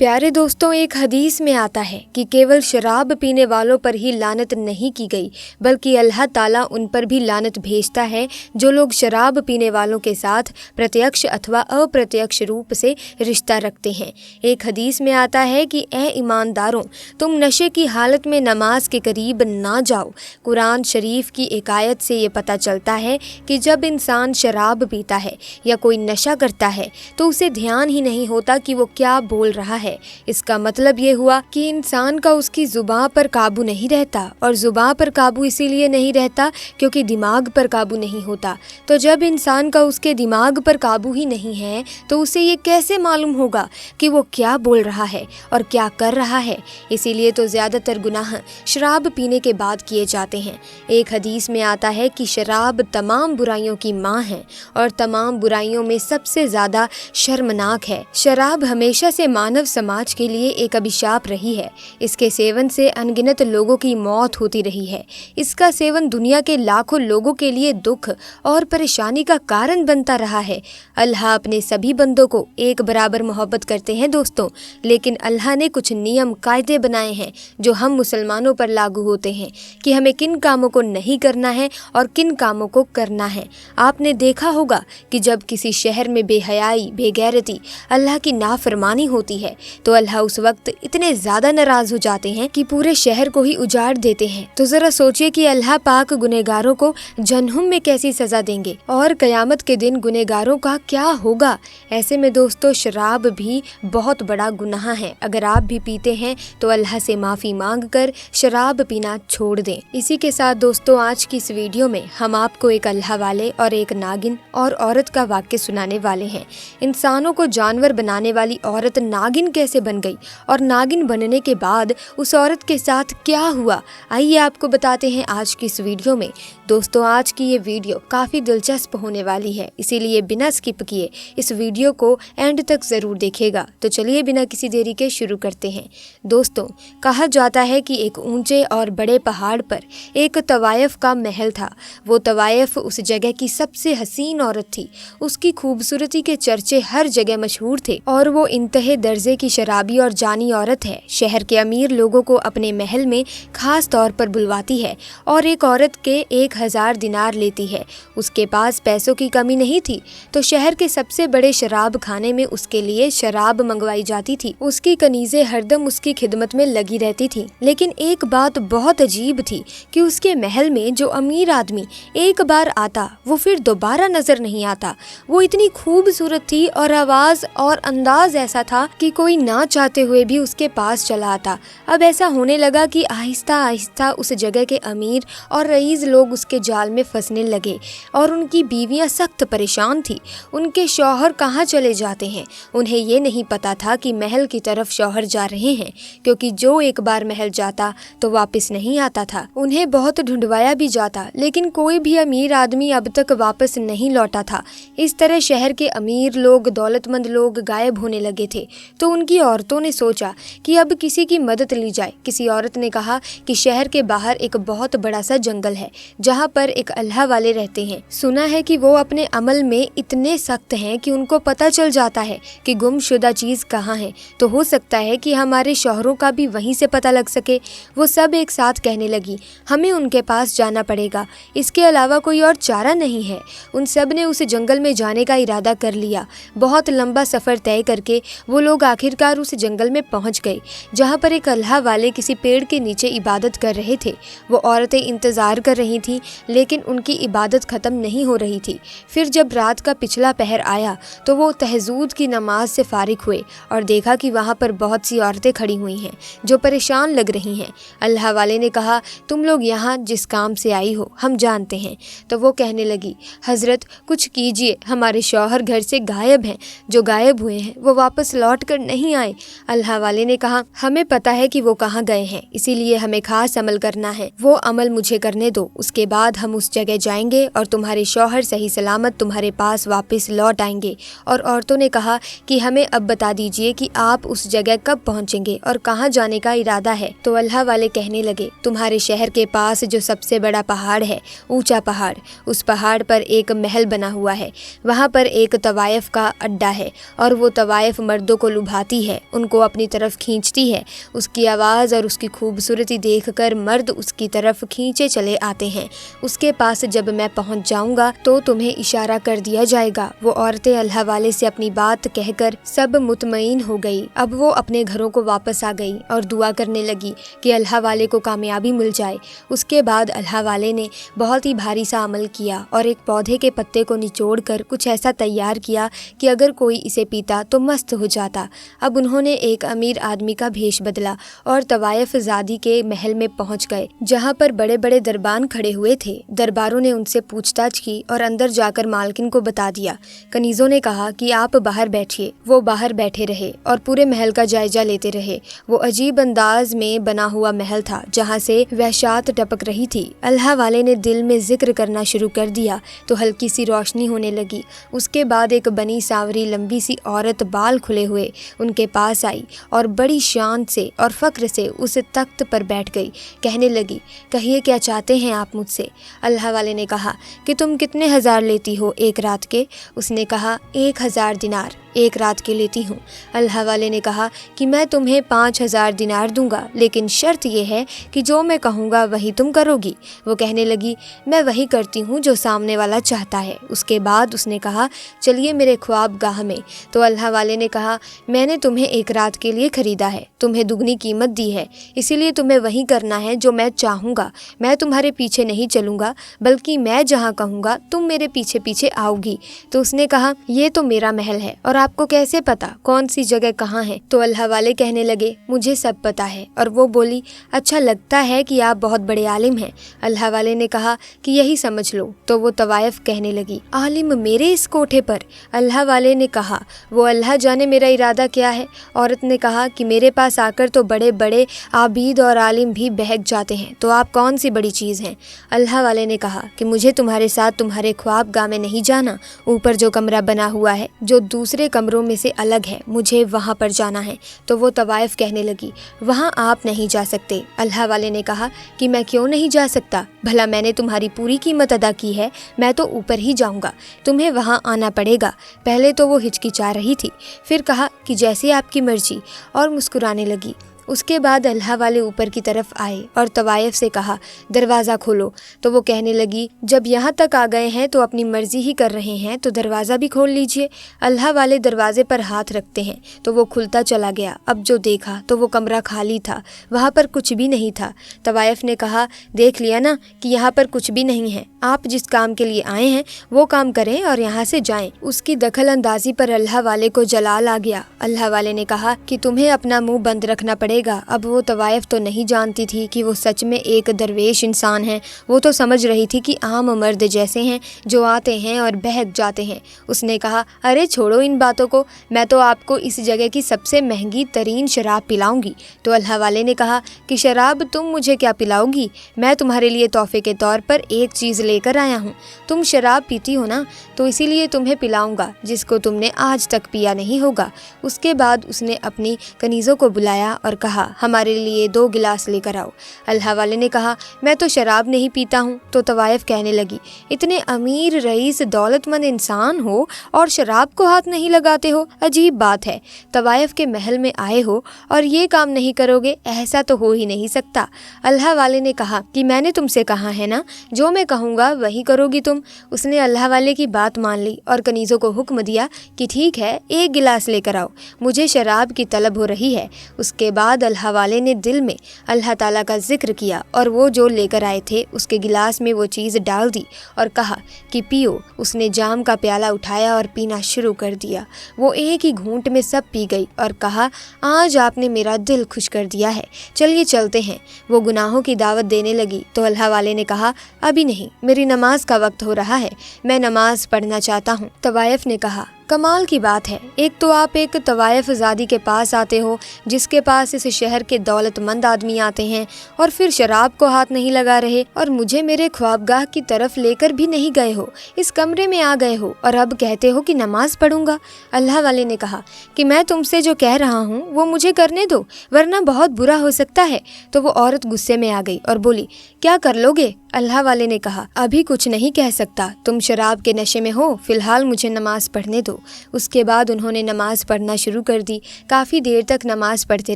प्यारे दोस्तों, एक हदीस में आता है कि केवल शराब पीने वालों पर ही लानत नहीं की गई, बल्कि अल्लाह ताला उन पर भी लानत भेजता है जो लोग शराब पीने वालों के साथ प्रत्यक्ष अथवा अप्रत्यक्ष रूप से रिश्ता रखते हैं। एक हदीस में आता है कि ए ईमानदारों, तुम नशे की हालत में नमाज के करीब ना जाओ। कुरान शरीफ की एक आयत से ये पता चलता है कि जब इंसान शराब पीता है या कोई नशा करता है तो उसे ध्यान ही नहीं होता कि वो क्या बोल रहा है। इसका मतलब ये हुआ कि इंसान का उसकी जुबान पर काबू नहीं रहता, और जुबान पर काबू इसीलिए नहीं रहता क्योंकि दिमाग पर काबू नहीं होता। तो जब इंसान का उसके दिमाग पर काबू ही नहीं है तो उसे ये कैसे मालूम होगा कि वो क्या बोल रहा है और क्या कर रहा है। इसीलिए तो ज़्यादातर गुनाह शराब पीने के बाद किए जाते हैं। एक हदीस में आता है कि शराब तमाम बुराइयों की माँ है और तमाम बुराइयों में सबसे ज़्यादा शर्मनाक है। शराब हमेशा से मानव समाज के लिए एक अभिशाप रही है। इसके सेवन से अनगिनत लोगों की मौत होती रही है। इसका सेवन दुनिया के लाखों लोगों के लिए दुख और परेशानी का कारण बनता रहा है। अल्लाह अपने सभी बंदों को एक बराबर मोहब्बत करते हैं दोस्तों, लेकिन अल्लाह ने कुछ नियम कायदे बनाए हैं जो हम मुसलमानों पर लागू होते हैं कि हमें किन कामों को नहीं करना है और किन कामों को करना है। आपने देखा होगा कि जब किसी शहर में बेहयाई, बेगैरती, अल्लाह की नाफरमानी होती है तो अल्लाह उस वक्त इतने ज़्यादा नाराज़ हो जाते हैं कि पूरे शहर को ही उजाड़ देते हैं। तो ज़रा सोचिए कि अल्लाह पाक गुनहगारों को जहन्नुम में कैसी सज़ा देंगे और क़यामत के दिन गुनहगारों का क्या होगा। ऐसे में दोस्तों, शराब भी बहुत बड़ा गुनाह है। अगर आप भी पीते हैं तो अल्लाह से माफ़ी मांग कर शराब पीना छोड़ दें। इसी के साथ दोस्तों, आज की इस वीडियो में हम आपको एक अल्लाह वाले और एक नागिन और औरत का वाक्य सुनाने वाले हैं। इंसानों को जानवर बनाने वाली औरत नागिन कैसे बन गई और नागिन बनने के बाद उस औरत के साथ क्या हुआ, आइए आपको बताते हैं आज की इस वीडियो में। दोस्तों, आज की ये वीडियो काफ़ी दिलचस्प होने वाली है, इसीलिए बिना स्किप किए इस वीडियो को एंड तक ज़रूर देखिएगा। तो चलिए बिना किसी देरी के शुरू करते हैं। दोस्तों, कहा जाता है कि एक ऊंचे और बड़े पहाड़ पर एक तवायफ का महल था। वो तवायफ उस जगह की सबसे हसीन औरत थी। उसकी खूबसूरती के चर्चे हर जगह मशहूर थे और वो इंतहे दर्जे की शराबी और जानी औरत है। शहर के अमीर लोगों को अपने महल में खास तौर पर बुलवाती है और एक औरत के 1000 दिनार लेती है। उसके पास पैसों की कमी नहीं थी तो शहर के सबसे बड़े शराब खाने में उसके लिए शराब मंगवाई जाती थी। उसकी कनीज़ें हरदम उसकी खिदमत में लगी रहती थी। लेकिन एक बात बहुत अजीब थी कि उसके महल में जो अमीर आदमी एक बार आता वो फिर दोबारा नजर नहीं आता। वो इतनी खूबसूरत थी और आवाज़ और अंदाज ऐसा था कि कोई ना चाहते हुए भी उसके पास चला आता। अब ऐसा होने लगा कि आहिस्ता आहिस्ता उस जगह के अमीर और रईस लोग उसके जाल में फंसने लगे और उनकी बीवियां सख्त परेशान थी। उनके शौहर कहाँ चले जाते हैं, उन्हें ये नहीं पता था कि महल की तरफ शौहर जा रहे हैं, क्योंकि जो एक बार महल जाता तो वापस नहीं आता था। उन्हें बहुत ढूंढवाया भी जाता, लेकिन कोई भी अमीर आदमी अब तक वापस नहीं लौटा था। इस तरह शहर के अमीर लोग, दौलतमंद लोग गायब होने लगे थे। तो उनकी औरतों ने सोचा कि अब किसी की मदद ली जाए। किसी औरत ने कहा कि शहर के बाहर एक बहुत बड़ा सा जंगल है जहाँ पर एक अल्लाह वाले रहते हैं। सुना है कि वो अपने अमल में इतने सख्त हैं कि उनको पता चल जाता है कि गुमशुदा चीज़ कहाँ है। तो हो सकता है कि हमारे शौहरों का भी वहीं से पता लग सके। वो सब एक साथ कहने लगी, हमें उनके पास जाना पड़ेगा, इसके अलावा कोई और चारा नहीं है। उन सब ने उस जंगल में जाने का इरादा कर लिया। बहुत लंबा सफ़र तय करके वो लोग आखिरकार उस जंगल में पहुंच गए जहां पर एक अल्लाह वाले किसी पेड़ के नीचे इबादत कर रहे थे। वो औरतें इंतज़ार कर रही थीं, लेकिन उनकी इबादत ख़त्म नहीं हो रही थी। फिर जब रात का पिछला पहर आया तो वो तहज्जुद की नमाज से फारिग हुए और देखा कि वहाँ पर बहुत सी औरतें खड़ी हुई हैं जो परेशान लग रही हैं। अल्लाह वाले ने कहा, तुम लोग यहाँ जिस काम से आई हो हम जानते हैं। तो वो कहने लगी, हज़रत कुछ कीजिए, हमारे शौहर घर से गायब हैं, जो गायब हुए हैं वो वापस लौट कर नहीं आए। अल्लाह वाले ने कहा, हमें पता है कि वो कहाँ गए हैं, इसीलिए हमें खास अमल करना है। वो अमल मुझे करने दो, उसके बाद हम उस जगह जाएंगे और तुम्हारे शौहर सही सलामत तुम्हारे पास वापस लौट आएंगे। और औरतों ने कहा कि हमें अब बता दीजिए कि आप उस जगह कब पहुँचेंगे और कहाँ जाने का इरादा है। तो अल्लाह वाले कहने लगे, तुम्हारे शहर के पास जो सबसे बड़ा पहाड़ है, ऊंचा पहाड़, उस पहाड़ पर एक महल बना हुआ है। वहाँ पर एक तवायफ का अड्डा है और वो तवायफ मर्दों को लुभाती आती है, उनको अपनी तरफ खींचती है। उसकी आवाज़ और उसकी खूबसूरती देखकर मर्द उसकी तरफ खींचे चले आते हैं। उसके पास जब मैं पहुंच जाऊंगा तो तुम्हें इशारा कर दिया जाएगा। वो औरतें अल्लाह वाले से अपनी बात कहकर सब मुतमईन हो गई। अब वो अपने घरों को वापस आ गई और दुआ करने लगी कि अल्लाह वाले को कामयाबी मिल जाए। उसके बाद अल्लाह वाले ने बहुत ही भारी सा अमल किया और एक पौधे के पत्ते को निचोड़कर कुछ ऐसा तैयार किया कि अगर कोई इसे पीता तो मस्त हो जाता। अब उन्होंने एक अमीर आदमी का भेष बदला और तवायफ ज़ादी के महल में पहुंच गए, जहां पर बड़े बड़े दरबान खड़े हुए थे। दरबारों ने उनसे पूछताछ की और अंदर जाकर मालकिन को बता दिया। कनीज़ों ने कहा कि आप बाहर बैठिए। वो बाहर बैठे रहे और पूरे महल का जायजा लेते रहे। वो अजीब अंदाज में बना हुआ महल था जहाँ से वहशात टपक रही थी। अल्लाह वाले ने दिल में जिक्र करना शुरू कर दिया तो हल्की सी रोशनी होने लगी। उसके बाद एक बनी सांवरी लंबी सी औरत बाल खुले हुए उनके पास आई और बड़ी शान से और फक्र से उस तख्त पर बैठ गई। कहने लगी, कहिए क्या चाहते हैं आप मुझसे? अल्लाह वाले ने कहा कि तुम कितने हज़ार लेती हो एक रात के? उसने कहा 1000 दिनार एक रात के लेती हूँ। अल्लाह वाले ने कहा कि मैं तुम्हें 5000 दिनार दूंगा, लेकिन शर्त यह है कि जो मैं कहूँगा वही तुम करोगी। वो कहने लगी, मैं वही करती हूँ जो सामने वाला चाहता है। उसके बाद उसने कहा, चलिए मेरे ख्वाब गाह में। तो अल्लाह वाले ने कहा, मैंने तुम्हें एक रात के लिए ख़रीदा है, तुम्हें दुगनी कीमत दी है, इसीलिए तुम्हें वही करना है जो मैं चाहूँगा। मैं तुम्हारे पीछे नहीं चलूँगा, बल्कि मैं जहाँ कहूँगा तुम मेरे पीछे पीछे आओगी। तो उसने कहा, ये तो मेरा महल है और आपको कैसे पता कौन सी जगह कहाँ है? तो अल्लाह वाले कहने लगे, मुझे सब पता है। और वो बोली, अच्छा लगता है कि आप बहुत बड़े आलिम हैं। अल्लाह वाले ने कहा कि यही समझ लो। तो वो तवायफ कहने लगी, आलिम मेरे इस कोठे पर? अल्लाह वाले ने कहा, वो अल्लाह जाने मेरा इरादा क्या है। औरत ने कहा कि मेरे पास आकर तो बड़े बड़े आबिद और आलिम भी बहक जाते हैं, तो आप कौन सी बड़ी चीज़ हैं? अल्लाह वाले ने कहा कि मुझे तुम्हारे साथ तुम्हारे ख्वाब गाह में नहीं जाना। ऊपर जो कमरा बना हुआ है जो दूसरे कमरों में से अलग है, मुझे वहाँ पर जाना है। तो वो तवायफ कहने लगी, वहाँ आप नहीं जा सकते। अल्लाह वाले ने कहा कि मैं क्यों नहीं जा सकता? भला मैंने तुम्हारी पूरी कीमत अदा की है, मैं तो ऊपर ही जाऊँगा, तुम्हें वहाँ आना पड़ेगा। पहले तो वो हिचकिचा रही थी, फिर कहा कि जैसे आपकी मर्जी, और मुस्कुराने लगी। उसके बाद अल्लाह वाले ऊपर की तरफ आए और तवायफ से कहा, दरवाज़ा खोलो। तो वो कहने लगी, जब यहाँ तक आ गए हैं तो अपनी मर्जी ही कर रहे हैं, तो दरवाज़ा भी खोल लीजिए। अल्लाह वाले दरवाजे पर हाथ रखते हैं तो वो खुलता चला गया। अब जो देखा तो वो कमरा खाली था, वहाँ पर कुछ भी नहीं था। तवायफ ने कहा, देख लिया ना कि यहाँ पर कुछ भी नहीं है, आप जिस काम के लिए आए हैं वो काम करें और यहाँ से जाएं। उसकी दखल अंदाजी पर अल्लाह वाले को जलाल आ गया। अल्लाह वाले ने कहा कि तुम्हें अपना मुंह बंद रखना पड़ेगा। अब वो तवायफ तो नहीं जानती थी कि वो सच में एक दरवेश इंसान है। वो तो समझ रही थी कि आम मर्द जैसे हैं जो आते हैं और बहक जाते हैं। उसने कहा, अरे छोड़ो इन बातों को, मैं तो आपको इस जगह की सबसे महंगी तरीन शराब पिलाऊंगी। तो अल्लाह वाले ने कहा कि शराब तुम मुझे क्या पिलाओगी? मैं तुम्हारे लिए तोहफे के तौर पर एक चीज़ लेकर आया हूँ। तुम शराब पीती हो ना, तो इसीलिए तुम्हें पिलाऊंगा जिसको तुमने आज तक पिया नहीं होगा। उसके बाद उसने अपनी कनीज़ों को बुलाया और कहा, हमारे लिए 2 गिलास लेकर आओ। अल्लाह वाले ने कहा, मैं तो शराब नहीं पीता हूँ। तो तवायफ कहने लगी, इतने अमीर रईस दौलतमंद इंसान हो और शराब को हाथ नहीं लगाते हो, अजीब बात है। तवायफ के महल में आए हो और ये काम नहीं करोगे, ऐसा तो हो ही नहीं सकता। अल्लाह वाले ने कहा कि मैंने तुमसे कहा है ना, जो मैं कहूँगा वही करोगी तुम। उसने अल्लाह वाले की बात मान ली और कनीज़ों को हुक्म दिया कि ठीक है, 1 गिलास लेकर आओ, मुझे शराब की तलब हो रही है। उसके बाद अल्लाह वाले ने दिल में अल्लाह ताला का जिक्र किया और वो जो लेकर आए थे उसके गिलास में वो चीज़ डाल दी और कहा कि पियो। उसने जाम का प्याला उठाया और पीना शुरू कर दिया। वो एक ही घूंट में सब पी गई और कहा, आज आपने मेरा दिल खुश कर दिया है, चलिए चलते हैं। वो गुनाहों की दावत देने लगी तो अल्लाह वाले ने कहा, अभी नहीं, मेरी नमाज का वक्त हो रहा है, मैं नमाज पढ़ना चाहता हूँ। तवायफ ने कहा, कमाल की बात है, एक तो आप एक तवायफ ज़ादी के पास आते हो जिसके पास इस शहर के दौलतमंद आदमी आते हैं, और फिर शराब को हाथ नहीं लगा रहे और मुझे मेरे ख्वाबगाह की तरफ लेकर भी नहीं गए हो, इस कमरे में आ गए हो और अब कहते हो कि नमाज पढ़ूंगा। अल्लाह वाले ने कहा कि मैं तुमसे जो कह रहा हूँ वो मुझे करने दो, वरना बहुत बुरा हो सकता है। तो वो औरत गुस्से में आ गई और बोली, क्या कर लोगे? اللہ والے نے کہا ابھی کچھ نہیں کہہ سکتا، تم شراب کے نشے میں ہو، فی الحال مجھے نماز پڑھنے دو۔ اس کے بعد انہوں نے نماز پڑھنا شروع کر دی۔ کافی دیر تک نماز پڑھتے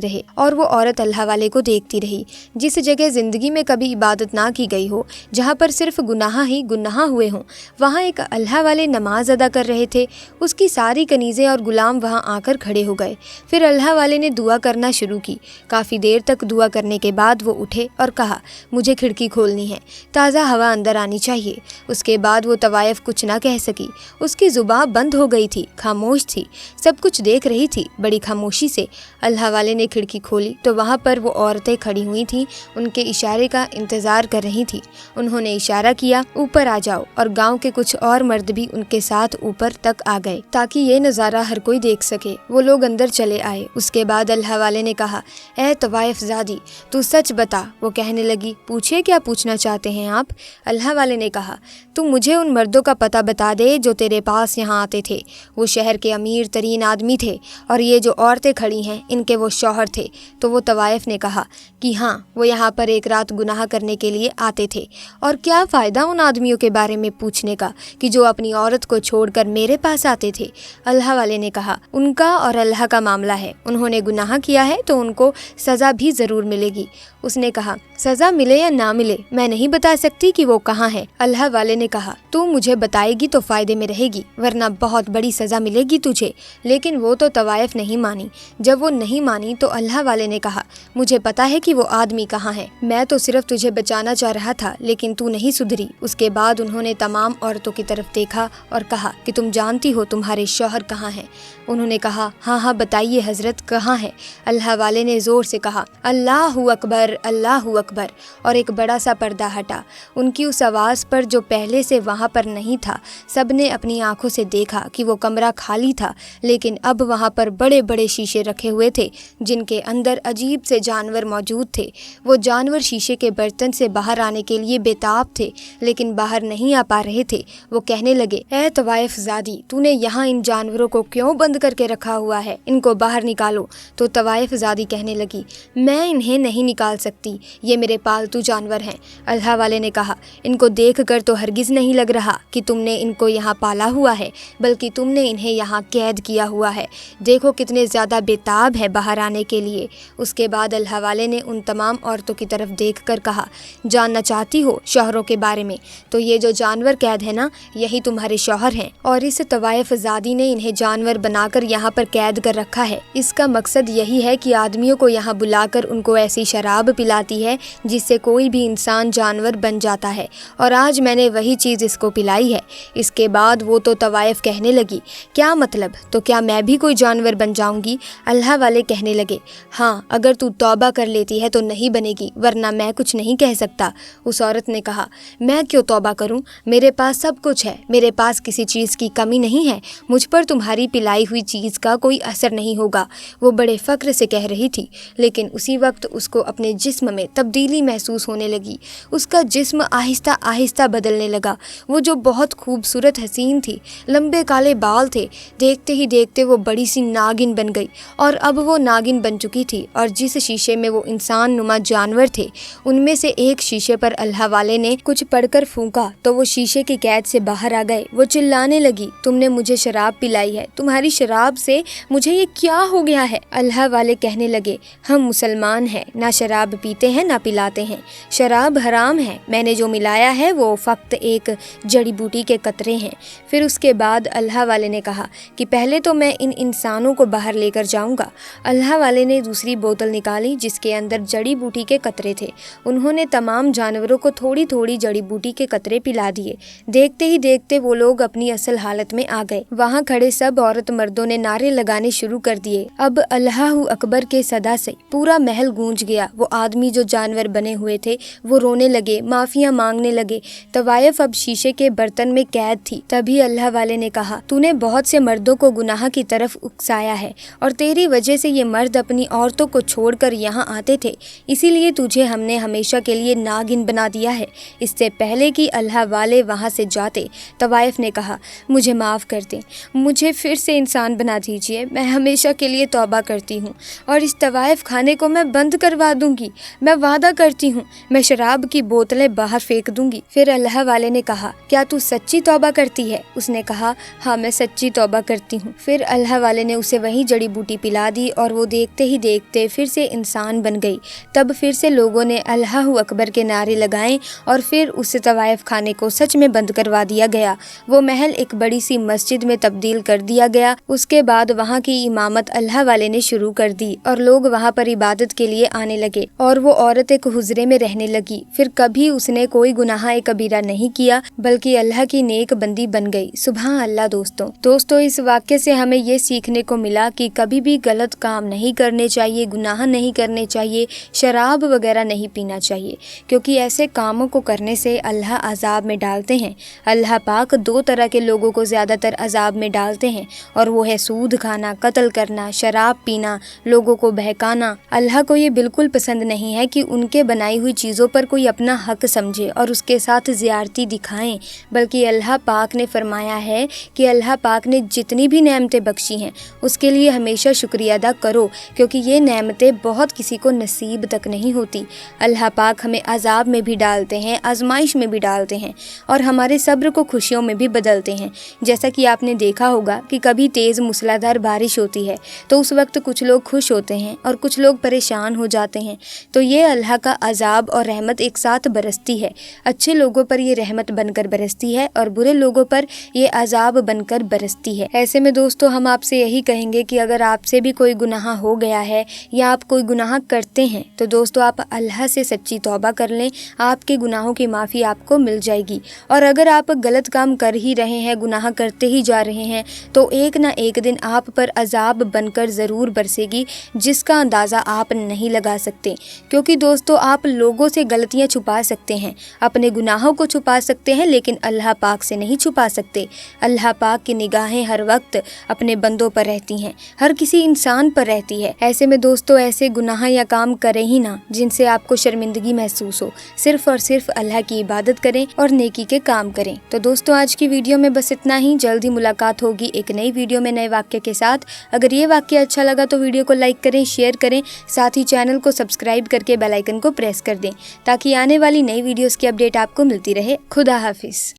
رہے اور وہ عورت اللہ والے کو دیکھتی رہی۔ جس جگہ زندگی میں کبھی عبادت نہ کی گئی ہو، جہاں پر صرف گناہ ہی گناہ ہوئے ہوں، وہاں ایک اللہ والے نماز ادا کر رہے تھے۔ اس کی ساری کنیزیں اور غلام وہاں آ کر کھڑے ہو گئے۔ پھر اللہ والے نے دعا کرنا شروع کی۔ کافی دیر تک دعا کرنے کے بعد وہ اٹھے اور کہا مجھے کھڑکی کھولنی ہے، تازہ ہوا اندر آنی چاہیے۔ اس کے بعد وہ طوائف کچھ نہ کہہ سکی، اس کی زبان بند ہو گئی تھی، خاموش تھی، سب کچھ دیکھ رہی تھی بڑی خاموشی سے۔ اللہ والے نے کھڑکی کھولی تو وہاں پر وہ عورتیں کھڑی ہوئی تھیں، ان کے اشارے کا انتظار کر رہی تھیں۔ انہوں نے اشارہ کیا اوپر آ جاؤ، اور گاؤں کے کچھ اور مرد بھی ان کے ساتھ اوپر تک آ گئے تاکہ یہ نظارہ ہر کوئی دیکھ سکے۔ وہ لوگ اندر چلے آئے۔ اس کے بعد اللہ والے نے کہا اے طوائف زادی تو سچ بتا۔ وہ کہنے لگی پوچھے کیا پوچھنا چاہتے ہیں آپ؟ اللہ والے نے کہا تو مجھے ان مردوں کا پتہ بتا دے جو تیرے پاس یہاں آتے تھے۔ وہ شہر کے امیر ترین آدمی تھے، اور یہ جو عورتیں کھڑی ہیں ان کے وہ شوہر تھے۔ تو وہ طوائف نے کہا کہ ہاں، وہ یہاں پر ایک رات گناہ کرنے کے لیے آتے تھے، اور کیا فائدہ ان آدمیوں کے بارے میں پوچھنے کا کہ جو اپنی عورت کو چھوڑ کر میرے پاس آتے تھے۔ اللہ والے نے کہا ان کا اور اللہ کا معاملہ ہے، انہوں نے گناہ کیا ہے تو ان کو سزا بھی ضرور ملے گی۔ اس نے کہا سزا ملے یا نہ ملے میں نہیں بتا سکتی کہ وہ کہاں ہے۔ اللہ والے نے کہا تو مجھے بتائے گی تو فائدے میں رہے گی، ورنہ بہت بڑی سزا ملے گی تجھے۔ لیکن وہ تو طوائف نہیں مانی۔ جب وہ نہیں مانی تو اللہ والے نے کہا مجھے پتا ہے کہ وہ آدمی کہاں ہے، میں تو صرف تجھے بچانا چاہ رہا تھا، لیکن تو نہیں سدھری۔ اس کے بعد انہوں نے تمام عورتوں کی طرف دیکھا اور کہا کہ تم جانتی ہو تمہارے شوہر کہاں ہیں؟ انہوں نے کہا ہاں ہاں بتائیے حضرت کہاں ہے؟ اللہ والے نے زور سے کہا اللہ اکبر اللہ اکبر، اور ایک بڑا سا پردہ ہٹا۔ ان کی اس آواز پر جو پہلے سے وہاں پر نہیں تھا، سب نے اپنی آنکھوں سے دیکھا کہ وہ کمرہ خالی تھا، لیکن اب وہاں پر بڑے بڑے شیشے رکھے ہوئے تھے جن کے اندر عجیب سے جانور موجود تھے۔ وہ جانور شیشے کے برتن سے باہر آنے کے لیے بےتاب تھے، لیکن باہر نہیں آ پا رہے تھے۔ وہ کہنے لگے اے طوائف زادی تو نے یہاں ان جانوروں کو کیوں بند کر کے رکھا ہوا ہے؟ ان کو باہر نکالو۔ تو طوائف زادی کہنے لگی میں انہیں نہیں نکال سکتی، یہ میرے پالتو جانور ہیں۔ اللہ والے نے کہا ان کو دیکھ کر تو ہرگز نہیں لگ رہا کہ تم نے ان کو یہاں پالا ہوا ہے، بلکہ تم نے انہیں یہاں قید کیا ہوا ہے۔ دیکھو کتنے زیادہ بےتاب ہے باہر آنے کے لیے۔ اس کے بعد اللہ والے نے ان تمام عورتوں کی طرف دیکھ کر کہا جاننا چاہتی ہو شوہروں کے بارے میں؟ تو یہ جو جانور قید ہے نا، یہی تمہارے شوہر ہیں، اور اس طوائف زادی نے انہیں جانور بنا کر یہاں پر قید کر رکھا ہے۔ اس کا مقصد یہی ہے کہ آدمیوں کو یہاں بلا کر ان کو ایسی شراب پلاتی ہے جس سے کوئی بھی انسان جانور بن جاتا ہے، اور آج میں نے وہی چیز اس کو پلائی ہے۔ اس کے بعد وہ تو طوائف کہنے لگی کیا مطلب؟ تو کیا میں بھی کوئی جانور بن جاؤں گی؟ اللہ والے کہنے لگے ہاں، اگر تو توبہ کر لیتی ہے تو نہیں بنے گی، ورنہ میں کچھ نہیں کہہ سکتا۔ اس عورت نے کہا میں کیوں توبہ کروں؟ میرے پاس سب کچھ ہے، میرے پاس کسی چیز کی کمی نہیں ہے، مجھ پر تمہاری پلائی ہوئی چیز کا کوئی اثر نہیں ہوگا۔ وہ بڑے فخر سے کہہ رہی تھی، لیکن اسی وقت اس کو اپنے جسم میں تبدیلی محسوس ہونے لگی۔ اس کا جسم آہستہ آہستہ بدلنے لگا۔ وہ جو بہت خوبصورت حسین تھی، لمبے کالے بال تھے، دیکھتے ہی دیکھتے وہ بڑی سی ناگن بن گئی، اور اب وہ ناگن بن چکی تھی، اور جس شیشے میں وہ انسان نما جانور تھے ان میں سے ایک شیشے پر اللہ والے نے کچھ پڑھ کر پھونکا تو وہ شیشے کی قید سے باہر آ گئے۔ وہ چلانے لگی تم نے مجھے شراب پلائی ہے، تمہاری شراب سے مجھے یہ کیا ہو گیا ہے؟ اللہ والے کہنے لگے ہم مسلمان ہیں، نہ شراب پیتے ہیں نہ پلاتے ہیں، شراب حرام ہے، میں نے جو ملایا ہے وہ فقط ایک جڑی بوٹی کے قطرے ہیں۔ پھر اس کے بعد اللہ والے نے کہا کہ پہلے تو میں ان انسانوں کو باہر لے کر جاؤں گا۔ اللہ والے نے دوسری بوتل نکالی جس کے اندر جڑی بوٹی کے قطرے تھے۔ انہوں نے تمام جانوروں کو تھوڑی تھوڑی جڑی بوٹی کے قطرے پلا دیے۔ دیکھتے ہی دیکھتے وہ لوگ اپنی اصل حالت میں آ گئے۔ وہاں کھڑے سب عورت مردوں نے نعرے لگانے شروع کر دیے۔ اب اللہ اکبر کے صدا سے پورا محل گونج گیا۔ وہ آدمی جو جانور بنے ہوئے تھے وہ رونے لگے، معافیاں مانگنے لگے۔ طوائف اب شیشے کے برتن میں قید تھی۔ تبھی اللہ والے نے کہا تو نے بہت سے مردوں کو گناہ کی طرف اکسایا ہے، اور تیری وجہ سے یہ مرد اپنی عورتوں کو چھوڑ کر یہاں آتے تھے، اسی لیے تجھے ہم نے ہمیشہ کے لیے ناگن بنا دیا ہے۔ اس سے پہلے کہ اللہ والے وہاں سے جاتے، طوائف نے کہا مجھے معاف کر دیں، مجھے پھر سے انسان بنا دیجیے، میں ہمیشہ کے لیے توبہ کرتی ہوں، اور اس طوائف خانے کو میں بند کروا دوں گی، میں وعدہ کرتی ہوں، میں شراب کی بوتلیں बोतलें बाहर फेंक दूंगी। फिर अल्लाह वाले ने कहा, क्या तू सच्ची तौबा करती है? उसने कहा, हाँ मैं सच्ची तौबा करती हूँ। फिर अल्लाह वाले ने उसे वही जड़ी बूटी पिला दी और वो देखते ही देखते फिर से इंसान बन गई। तब फिर से लोगों ने अल्लाहु अकबर के नारे लगाए और फिर उस तवाइफ खाने को सच में बंद करवा दिया गया। वो महल एक बड़ी सी मस्जिद में तब्दील कर दिया गया। उसके बाद वहाँ की इमामत अल्लाह वाले ने शुरू कर दी और लोग वहाँ पर इबादत के लिए आने लगे और वो औरत एक हुजरे में रहने लगी। फिर कभी उसने कोई गुनाह कबीरा नहीं किया बल्कि अल्लाह की नेक बंदी बन गई। सुभान अल्लाह। दोस्तों इस वाक्य से हमें ये सीखने को मिला कि कभी भी गलत काम नहीं करने चाहिए, गुनाह नहीं करने चाहिए, शराब वगैरह नहीं पीना चाहिए, क्योंकि ऐसे कामों को करने से अल्लाह अजाब में डालते हैं। अल्लाह पाक दो तरह के लोगों को ज़्यादातर अजाब में डालते हैं और वो है सूद खाना, कत्ल करना, शराब पीना, लोगों को बहकाना। अल्लाह को ये बिल्कुल पसंद नहीं है कि उनके बनाई हुई चीज़ों पर कोई अपना हक समझे और उसके साथ ज़्यादती दिखाएं, बल्कि अल्लाह पाक ने फरमाया है कि अल्लाह पाक ने जितनी भी नेमतें बख्शी हैं उसके लिए हमेशा शुक्रिया अदा करो, क्योंकि ये नेमतें बहुत किसी को नसीब तक नहीं होती। अल्लाह पाक हमें अजाब में भी डालते हैं, आजमाइश में भी डालते हैं और हमारे सब्र को खुशियों में भी बदलते हैं। जैसा कि आपने देखा होगा कि कभी तेज़ मूसलाधार बारिश होती है तो उस वक्त कुछ लोग खुश होते हैं और कुछ लोग परेशान हो जाते हैं। तो ये अल्लाह का अजाब और रहमत एक साथ बरसती है। अच्छे लोगों पर ये रहमत बनकर बरसती है और बुरे लोगों पर ये अजाब बनकर बरसती है। ऐसे में दोस्तों हम आपसे यही कहेंगे कि अगर आपसे भी कोई गुनाह हो गया है या आप कोई गुनाह करते हैं तो दोस्तों आप अल्लाह से सच्ची तौबा कर लें, आपके गुनाहों की माफ़ी आपको मिल जाएगी। और अगर आप गलत काम कर ही रहे हैं, गुनाह करते ही जा रहे हैं, तो एक ना एक दिन आप पर अजाब बनकर ज़रूर बरसेगी, जिसका अंदाज़ा आप नहीं लगा सकते। क्योंकि दोस्तों आप लोगों से गलतियाँ छुपा सकते हैं, अपने गुनाहों को छुपा सकते हैं, लेकिन अल्लाह पाक से नहीं छुपा सकते। अल्लाह पाक की निगाहें हर वक्त अपने बंदों पर रहती हैं, हर किसी इंसान पर रहती है। ऐसे में दोस्तों ऐसे गुनाह या काम करें ही ना जिनसे आपको शर्मिंदगी महसूस हो। सिर्फ और सिर्फ अल्लाह की इबादत करें और नेकी के काम करें। तो दोस्तों आज की वीडियो में बस इतना ही। जल्द ही मुलाकात होगी एक नई वीडियो में नए वाक्य के साथ। अगर ये वाक्य अच्छा लगा तो वीडियो को लाइक करें, शेयर करें, साथ ही चैनल को सब्सक्राइब करके बेल आइकन को प्रेस कर दें ताकि आने वाली नई वीडियोस की अपडेट आपको मिलती रहे। खुदा हाफिज।